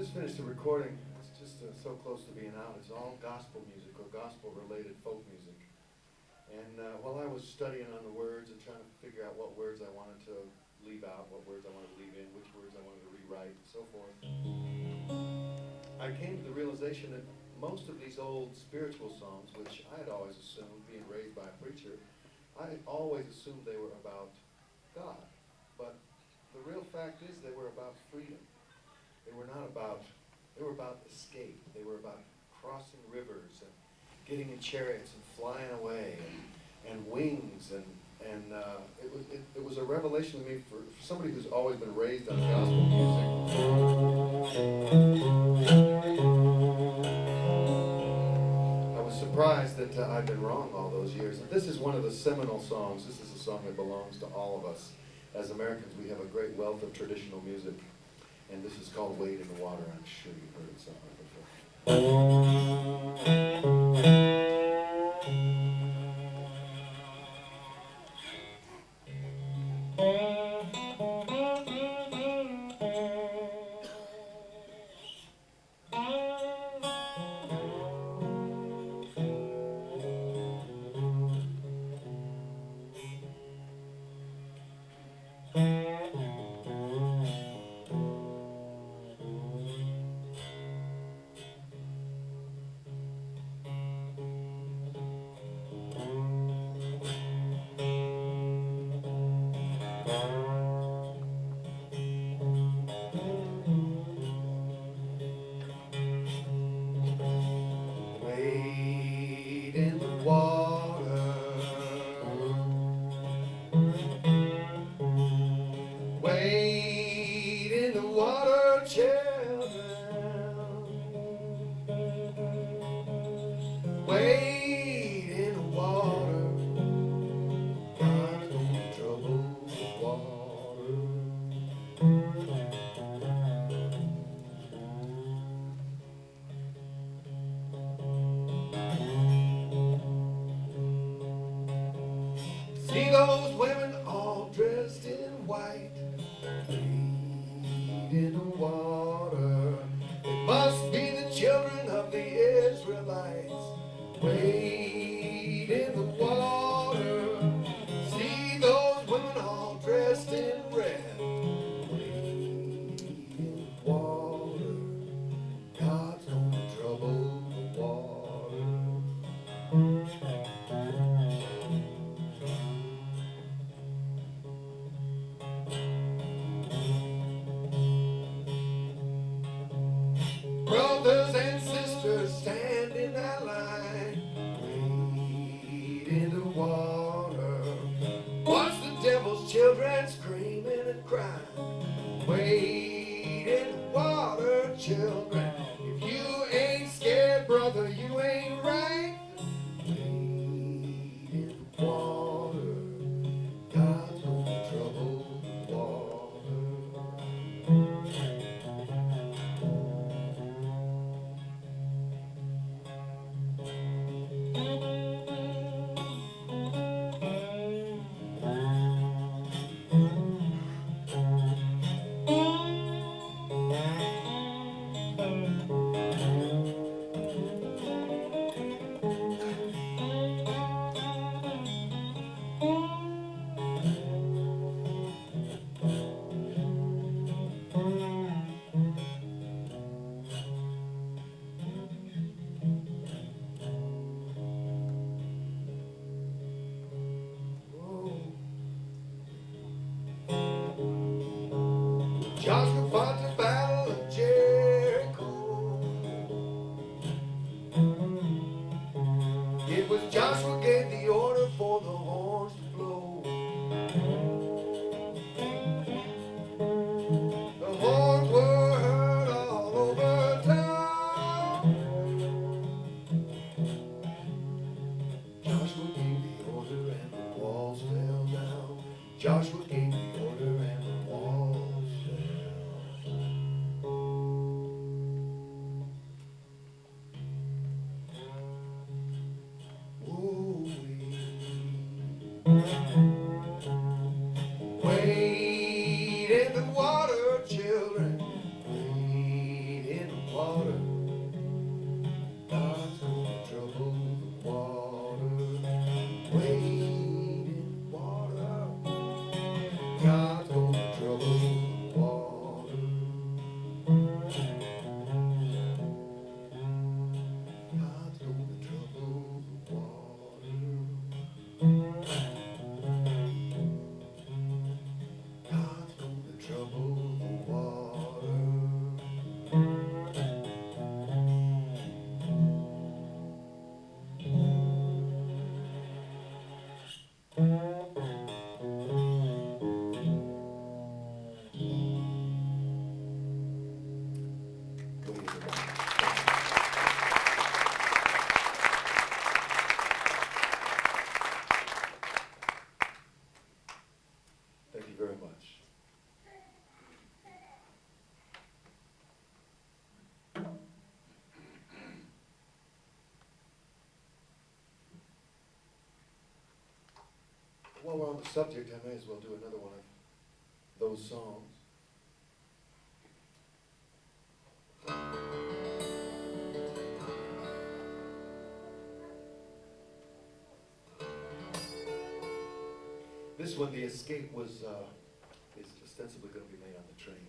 just finished a recording. It's just so close to being out. It's all gospel music or gospel-related folk music. And while I was studying on the words and trying to figure out what words I wanted to leave out, what words I wanted to leave in, which words I wanted to rewrite, and so forth, I came to the realization that most of these old spiritual songs, which I had always assumed, being raised by a preacher, I always assumed they were about God. But the real fact is they were about freedom. They were about escape. They were about crossing rivers and getting in chariots and flying away and wings and it was a revelation to me for somebody who's always been raised on gospel music. I was surprised that I'd been wrong all those years. And this is one of the seminal songs. This is a song that belongs to all of us. As Americans, we have a great wealth of traditional music. And this is called Wade in the Water. I'm sure you've heard it somewhere Joshua fought the battle of Jericho. It was Joshua gave the order for the horns to blow. The horns were heard all over town. Joshua gave the order and the walls fell down. Joshua gave the order and the walls. Wade in the water, children. Wade in Thank you very much. While we're on the subject, I may as well do another one of those songs. This one, The Escape, is ostensibly going to be made on the train.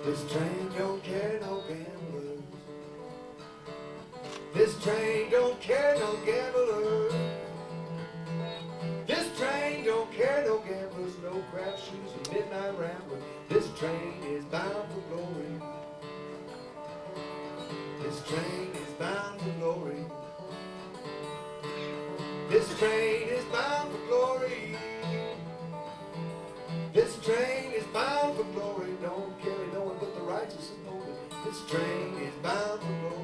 This train don't care no gamblers. This train don't care no gamblers. This train don't care no gamblers, no crap shoes and midnight ramblers. This train is bound for glory. This train is bound for glory. This train is bound for glory. This train is bound for glory. Don't carry no one but the righteous and holy. This train is bound for glory.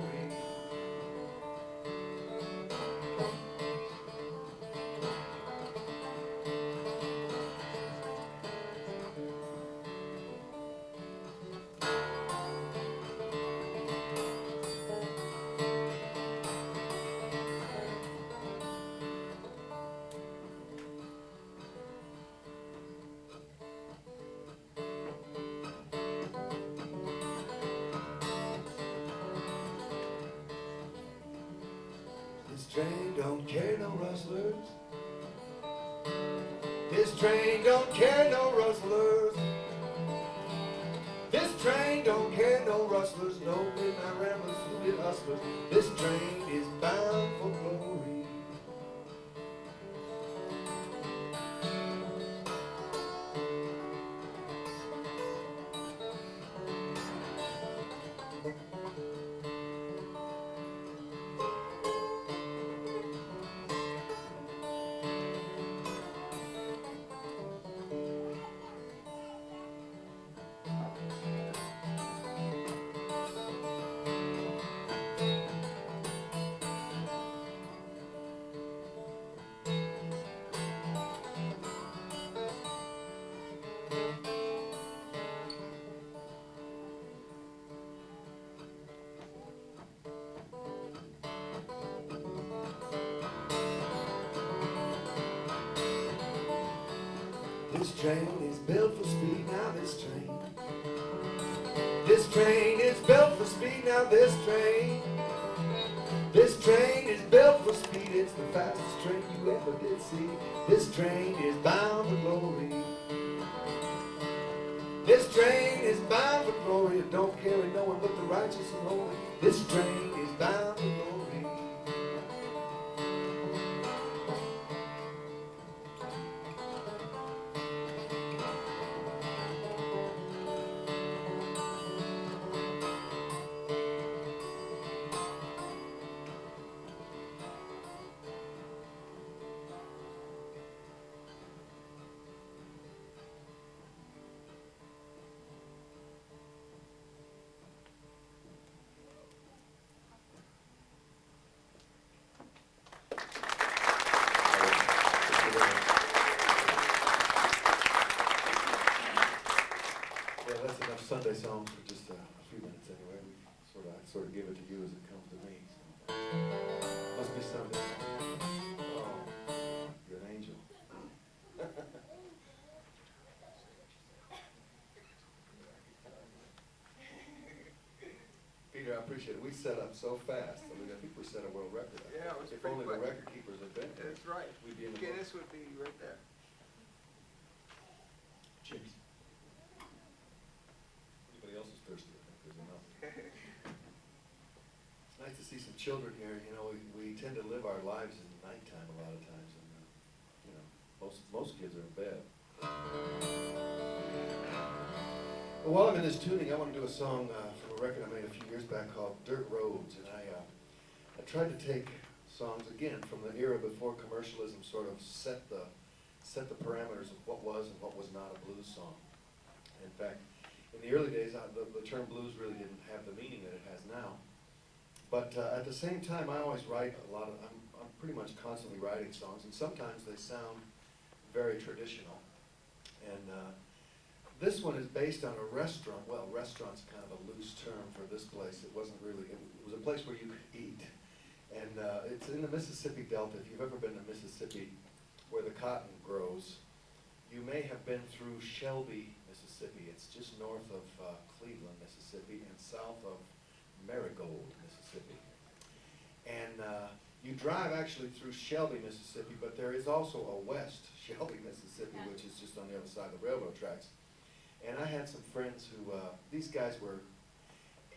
This train don't care no rustlers. This train don't care no rustlers. This train don't care no rustlers, no midnight ramblers, suited hustlers. This train is bound for glory. This train is built for speed, now this train. This train is built for speed, now this train. This train is built for speed, it's the fastest train you ever did see. This train is bound for glory. This train is bound for glory. It don't carry no one but the righteous and holy. This train is bound for glory. that's enough Sunday songs for just a few minutes anyway. I sort of give it to you as it comes to me. So. Must be Sunday. Oh, you're an angel. Peter, I appreciate it. We set up so fast. I think we set a world record. Yeah, it was if pretty only quick. The record keepers had been here. That's right. We'd be in the Guinness would be right there. Cheers. Anybody else is thirsty? I think there's enough. It's nice to see some children here. You know, we tend to live our lives in nighttime a lot of times, and you know, most kids are in bed. Well, while I'm in this tuning, I want to do a song from a record I made a few years back called Dirt Roads, and I tried to take songs again from the era before commercialism sort of set the parameters of what was and what was not a blues song. In fact, in the early days, the term blues really didn't have the meaning that it has now. But at the same time, I always write a lot of, I'm pretty much constantly writing songs, and sometimes they sound very traditional. And this one is based on a restaurant. Well, restaurant's kind of a loose term for this place. It wasn't really, it was a place where you could eat. And it's in the Mississippi Delta. If you've ever been to Mississippi, where the cotton grows, you may have been through Shelby, Mississippi. It's just north of Cleveland, Mississippi, and south of Marigold, Mississippi. And you drive actually through Shelby, Mississippi, but there is also a west Shelby, Mississippi, which is just on the other side of the railroad tracks. And I had some friends who, these guys were,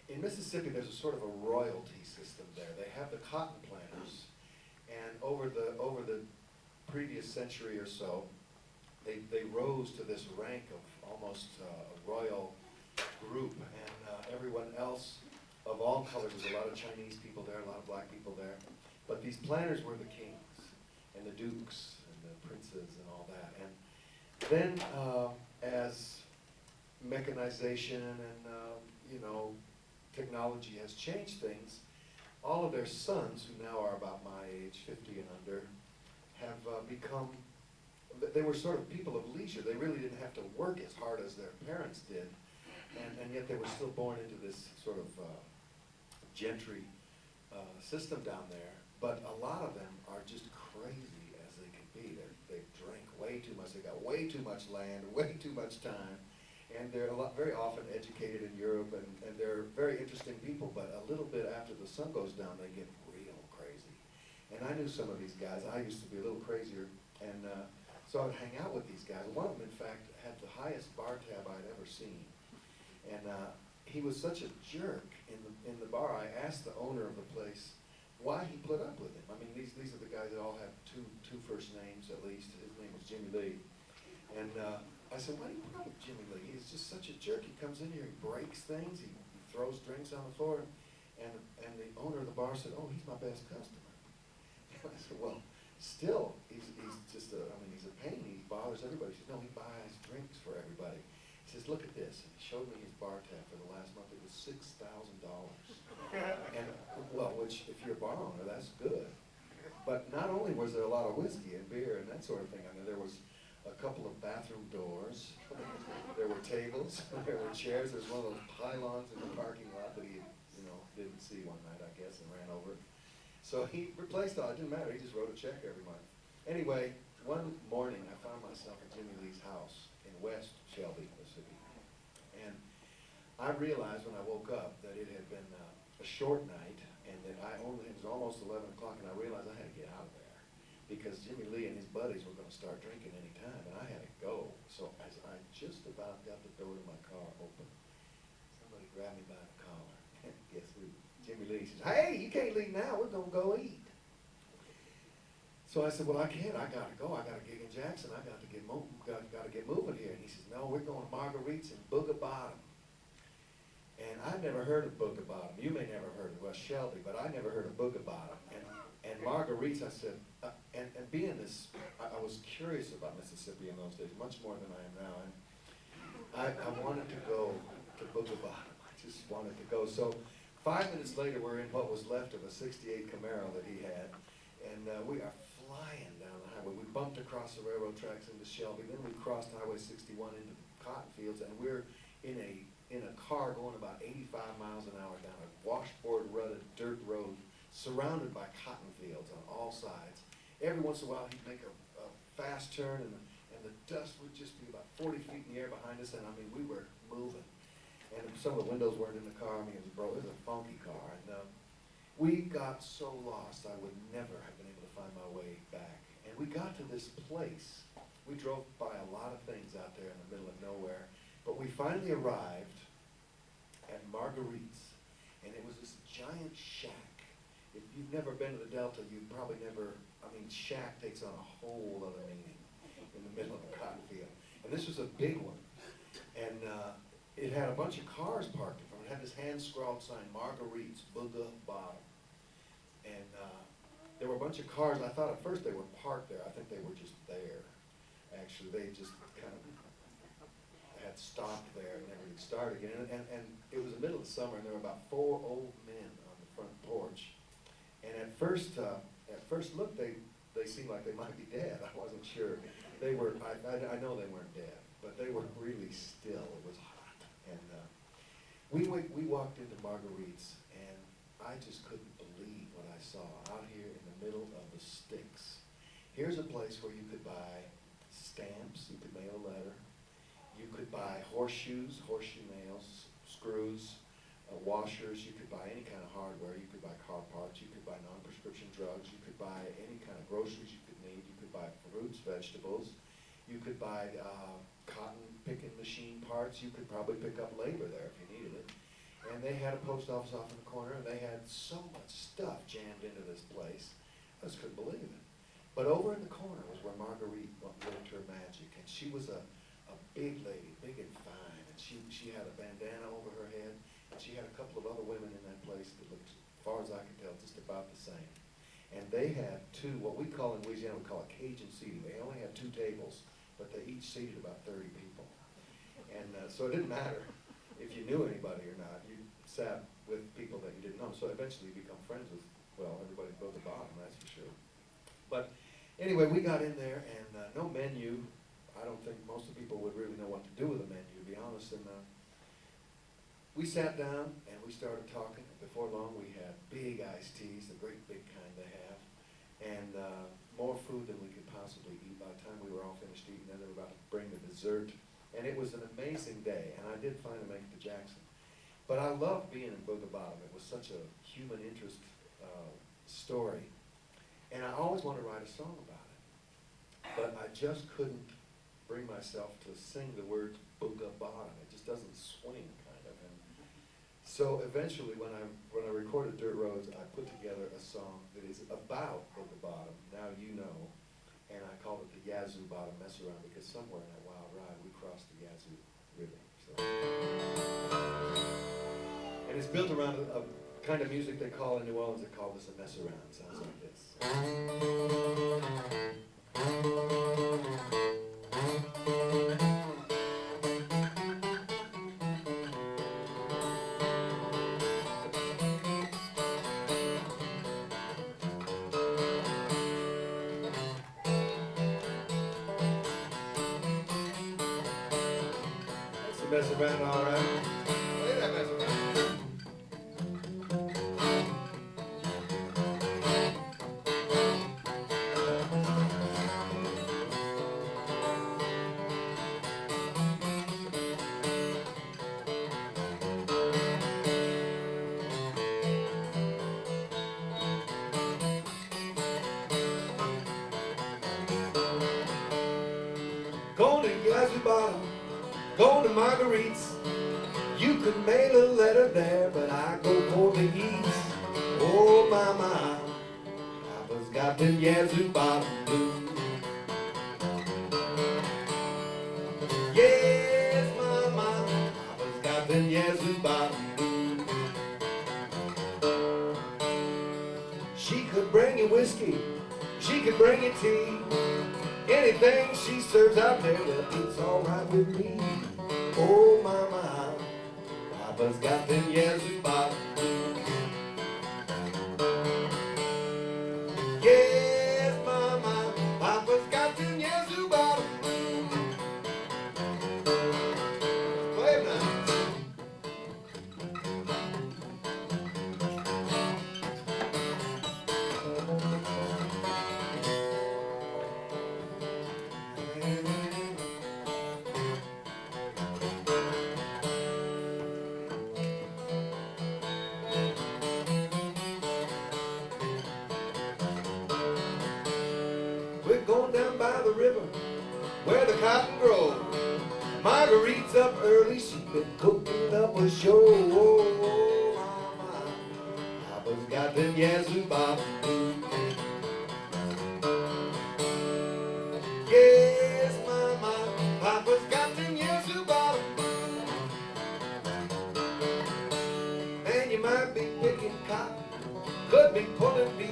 in Mississippi there's a sort of a royalty system there. They have the cotton planters, and over the previous century or so, they rose to this rank of almost a royal group, and everyone else of all colors. There's a lot of Chinese people there, a lot of black people there, but these planters were the kings and the dukes and the princes and all that. And then as mechanization and you know, technology has changed things, all of their sons, who now are about my age, 50 and under, have become, they were sort of people of leisure. They really didn't have to work as hard as their parents did, and yet they were still born into this sort of gentry system down there. But a lot of them are just crazy as they can be. They drink way too much. They got way too much land, way too much time. And they're very often educated in Europe, and they're very interesting people, but a little bit after the sun goes down, they get real crazy. And I knew some of these guys. I used to be a little crazier, and so I would hang out with these guys. One of them, in fact, had the highest bar tab I'd ever seen. And he was such a jerk in the bar. I asked the owner of the place why he put up with him. I mean, these are the guys that all have two first names at least. His name was Jimmy Lee. And I said, why do you put up with Jimmy Lee? He's just such a jerk. He comes in here, he breaks things, he throws drinks on the floor. And the owner of the bar said, oh, he's my best customer. And I said, well, still, he's just a, I mean, he's a pain. He bothers everybody. He says, no, he buys drinks for everybody. He says, look at this. And he showed me his bar tab for the last month. It was $6,000. And, well, which, if you're a bar owner, that's good. But not only was there a lot of whiskey and beer and that sort of thing, I mean, there was a couple of bathroom doors, there were tables, there were chairs. There's one of those pylons in the parking lot that he, you know, didn't see one night, I guess, and ran over. So he replaced all. It didn't matter. He just wrote a check every month. Anyway, one morning I found myself at Jimmy Lee's house in West Shelby, Mississippi, and I realized when I woke up that it had been a short night, and that it was almost 11 o'clock, and I realized I had to get out of there, because Jimmy Lee and his buddies were going to start drinking any time, and I had to go. So as I just about got the door to my car open, somebody grabbed me by the collar. Guess who? Jimmy Lee says, hey, you can't leave now. We're going to go eat. So I said, well, I can't. I got to go. I got a gig in Jackson. I got to get moving here. And he says, no, we're going to Marguerite's in Booger Bottom. And I've never heard of Booger Bottom. You may never heard of West Shelby, but I never heard of Booger Bottom. And Marguerite's, I said, and being this, I was curious about Mississippi in those days, much more than I am now. And I wanted to go to Booger Bottom. I just wanted to go. So 5 minutes later, we're in what was left of a '68 Camaro that he had, and we are flying down the highway. We bumped across the railroad tracks into Shelby, then we crossed Highway 61 into the cotton fields, and we're in a car going about 85 miles an hour down a washboard rutted dirt road surrounded by cotton fields on all sides. Every once in a while he'd make a fast turn and the dust would just be about 40 feet in the air behind us, and I mean, we were moving. And some of the windows weren't in the car. I mean, it was a funky car. And we got so lost, I would never have been able to find my way back. And we got to this place. We drove by a lot of things out there in the middle of nowhere, but we finally arrived at Marguerite's, and it was this giant shack. If you've never been to the Delta, you've probably never, I mean, shack takes on a whole other meaning in the middle of a cotton field. And this was a big one. And it had a bunch of cars parked in front. It had this hand-scrawled sign, Marguerite's, Bottom. And there were a bunch of cars. I thought at first they were parked there. I think they were just there. Actually, they just kind of had stopped there and never would start again. And it was the middle of the summer, and there were about 4 old men on the front porch. And at first look, they seemed like they might be dead. I wasn't sure. They were, I know they weren't dead, but they were really still. It was hot. And we walked into Marguerite's, and I just couldn't believe what I saw out here in the middle of the sticks. Here's a place where you could buy stamps, you could mail a letter, you could buy horseshoes, horseshoe nails, screws, washers, you could buy any kind of hardware, you could buy car parts, you could buy non-prescription drugs, you could buy any kind of groceries you could need, you could buy fruits, vegetables, you could buy cotton picking machine parts, you could probably pick up labor there if you needed it. And they had a post office off in the corner, and they had so much stuff jammed into this place, I just couldn't believe it. But over in the corner was where Marguerite worked her magic, and she was a big lady, big and fine, and she had a bandana over her head, and she had a couple of other women in that place that looked, as far as I can tell, just about the same. And they had what we call in Louisiana, we call a Cajun seating. They only had 2 tables, but they each seated about 30 people. And so it didn't matter if you knew anybody or not. You sat with people that you didn't know. So eventually you become friends with, well, everybody above the bottom, that's for sure. But anyway, we got in there, and no menu. I don't think most of the people would really know what to do with a menu, to be honest. And we sat down, and we started talking. Before long, we had big iced teas, the great big kind they have, and more food than we could possibly eat. By the time we were all finished eating, then they were about to bring the dessert. And it was an amazing day, and I did finally make it to Jackson. But I loved being in Bottom. It was such a human interest story. And I always wanted to write a song about it. But I just couldn't bring myself to sing the words Bottom. It just doesn't swing, kind of. And so eventually, when I recorded Dirt Roads, I put together a song that is about Bottom, Now You Know, and I called it the Yazoo Bottom Mess Around, because somewhere in that wild ride, we crossed the Yazoo River. So. And it's built around a kind of music they call in New Orleans, they call this a mess around. It sounds like this. That's a mess around, all right. Look at that mess around. Going to Yazoo Bottom, going to Marguerite's. You could mail a letter there, but I go for the east. Oh my, Papa's got them Yazoo Bottom blues. Yes, my, Papa's got them Yazoo Bottom blues. She could bring you whiskey, she could bring you tea. Anything she serves out there, well, it's all right with me. Oh my, Papa's got them Yazoo Bottom blues. Yes, my, Papa's got them Yazoo Bottom blues. Play it now. where the cotton grows. Marguerite's up early, she's been cooking up a show. Oh, mama, Papa's got them Yazoo Bottom blues. Yes, mama, Papa's got them Yazoo Bottom blues. And you might be picking cotton, could be pulling bees.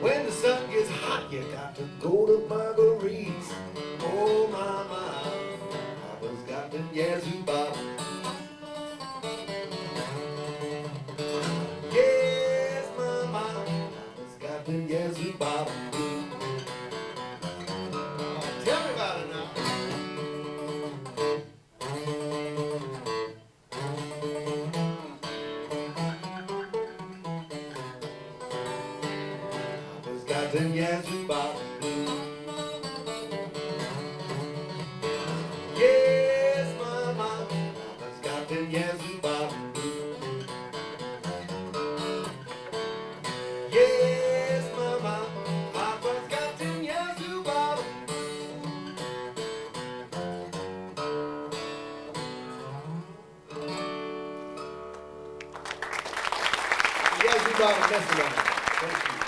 When the sun gets hot, you got to go to Marguerite's. Oh, mama, Papa's got them Yazoo Bottom. Yes, mama, Papa's got them Yazoo Bottom. Tell me about it now. Papa's got them Yazoo Bottom. Yes, mama, Papa's got them Yazoo Bottom. Yes, mama, Papa's got them Yazoo Bottom. Yazoo Bottom, that's the one. Thank you.